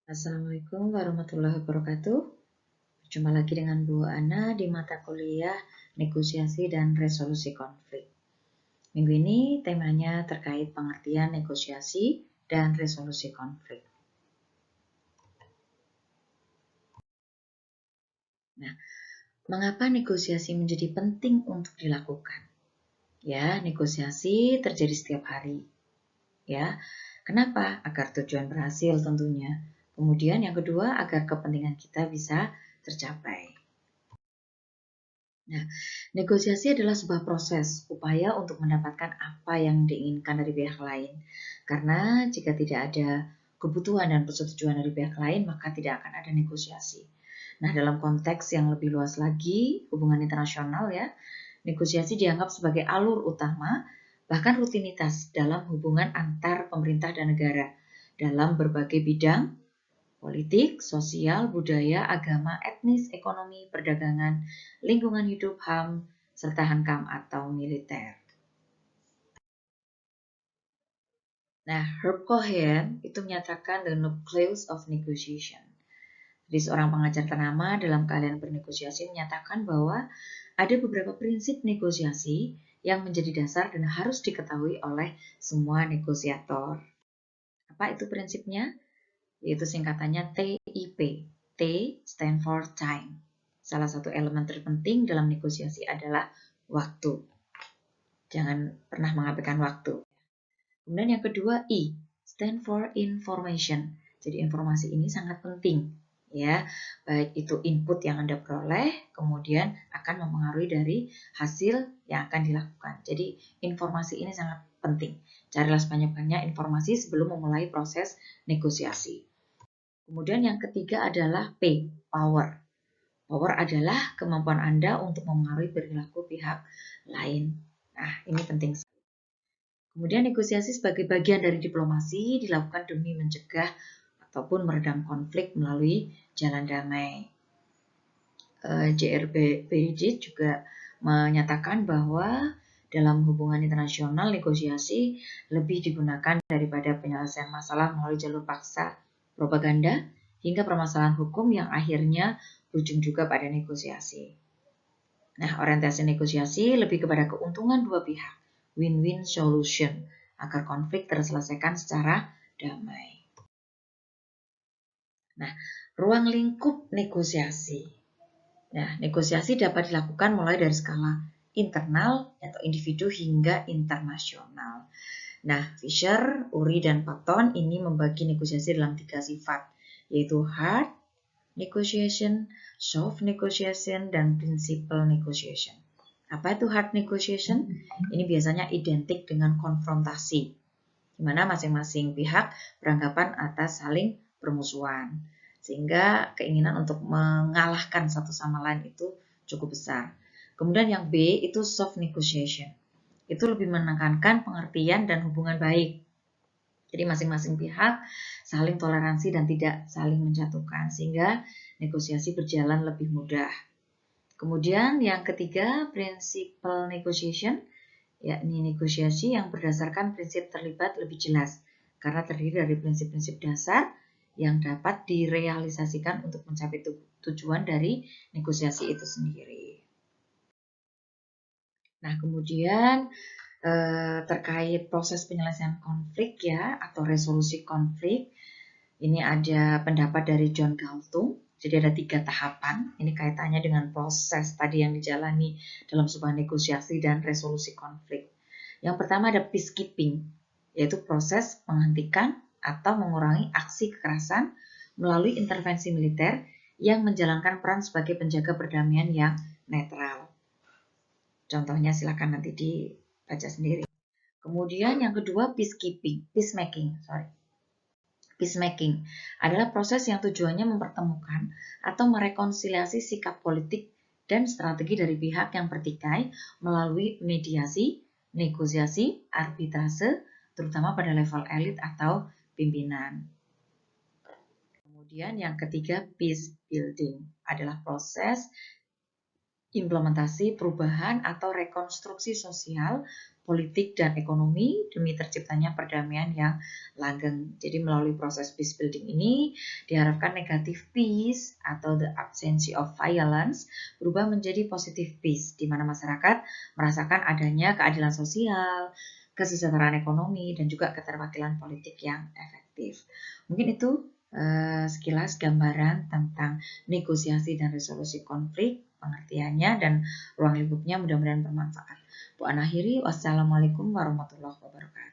Assalamualaikum warahmatullahi wabarakatuh. Berjumpa lagi dengan Bu Ana di mata kuliah Negosiasi dan Resolusi Konflik. Minggu ini temanya terkait pengertian negosiasi dan resolusi konflik. Nah, mengapa negosiasi menjadi penting untuk dilakukan? Ya, negosiasi terjadi setiap hari. Ya, kenapa? Agar tujuan berhasil tentunya. Kemudian yang kedua, agar kepentingan kita bisa tercapai. Nah, negosiasi adalah sebuah proses upaya untuk mendapatkan apa yang diinginkan dari pihak lain. Karena jika tidak ada kebutuhan dan persetujuan dari pihak lain, maka tidak akan ada negosiasi. Nah, dalam konteks yang lebih luas lagi, hubungan internasional ya, negosiasi dianggap sebagai alur utama, bahkan rutinitas dalam hubungan antar pemerintah dan negara dalam berbagai bidang politik, sosial, budaya, agama, etnis, ekonomi, perdagangan, lingkungan hidup, HAM, serta hankam atau militer. Nah, Herb Cohen itu menyatakan the nucleus of negotiation. Jadi seorang pengajar ternama dalam keahlian bernegosiasi menyatakan bahwa ada beberapa prinsip negosiasi yang menjadi dasar dan harus diketahui oleh semua negosiator. Apa itu prinsipnya? Yaitu singkatannya TIP. T stand for time. Salah satu elemen terpenting dalam negosiasi adalah waktu. Jangan pernah mengabaikan waktu. Kemudian yang kedua I, stand for information. Jadi informasi ini sangat penting ya, baik itu input yang Anda peroleh, kemudian akan mempengaruhi dari hasil yang akan dilakukan. Jadi informasi ini sangat penting. Carilah sebanyak-banyaknya informasi sebelum memulai proses negosiasi. Kemudian yang ketiga adalah P, power. Power adalah kemampuan Anda untuk mempengaruhi perilaku pihak lain. Nah, ini penting. Kemudian negosiasi sebagai bagian dari diplomasi dilakukan demi mencegah ataupun meredam konflik melalui jalan damai. JRBD juga menyatakan bahwa dalam hubungan internasional negosiasi lebih digunakan daripada penyelesaian masalah melalui jalur paksa, propaganda, hingga permasalahan hukum yang akhirnya berujung juga pada negosiasi. Nah, orientasi negosiasi lebih kepada keuntungan dua pihak, win-win solution, agar konflik terselesaikan secara damai. Nah, ruang lingkup negosiasi. Nah, negosiasi dapat dilakukan mulai dari skala internal atau individu hingga internasional. Nah, Fisher, Uri, dan Patton ini membagi negosiasi dalam 3 sifat, yaitu hard negotiation, soft negotiation, dan principle negotiation. Apa itu hard negotiation? Ini biasanya identik dengan konfrontasi, di mana masing-masing pihak beranggapan atas saling bermusuhan, sehingga keinginan untuk mengalahkan satu sama lain itu cukup besar. Kemudian yang B itu soft negotiation. Itu lebih menekankan pengertian dan hubungan baik. Jadi masing-masing pihak saling toleransi dan tidak saling menjatuhkan, sehingga negosiasi berjalan lebih mudah. Kemudian yang ketiga, principle negotiation, yakni negosiasi yang berdasarkan prinsip terlibat lebih jelas, karena terdiri dari prinsip-prinsip dasar yang dapat direalisasikan untuk mencapai tujuan dari negosiasi itu sendiri. Nah, kemudian terkait proses penyelesaian konflik ya, atau resolusi konflik, ini ada pendapat dari John Galtung. Jadi ada 3 tahapan, ini kaitannya dengan proses tadi yang dijalani dalam sebuah negosiasi dan resolusi konflik. Yang pertama ada peacekeeping, yaitu proses menghentikan atau mengurangi aksi kekerasan melalui intervensi militer yang menjalankan peran sebagai penjaga perdamaian yang netral. Contohnya silakan nanti dibaca sendiri. Kemudian yang kedua Peacemaking adalah proses yang tujuannya mempertemukan atau merekonsiliasi sikap politik dan strategi dari pihak yang bertikai melalui mediasi, negosiasi, arbitrase, terutama pada level elit atau pimpinan. Kemudian yang ketiga, peace building adalah proses implementasi perubahan atau rekonstruksi sosial, politik, dan ekonomi demi terciptanya perdamaian yang langgeng. Jadi melalui proses peace building ini diharapkan negatif peace atau the absence of violence berubah menjadi positive peace, di mana masyarakat merasakan adanya keadilan sosial, kesejahteraan ekonomi, dan juga keterwakilan politik yang efektif. Mungkin itu sekilas gambaran tentang negosiasi dan resolusi konflik, pengertiannya dan ruang lingkupnya mudah-mudahan bermanfaat. Bu akhiri, wassalamualaikum warahmatullahi wabarakatuh.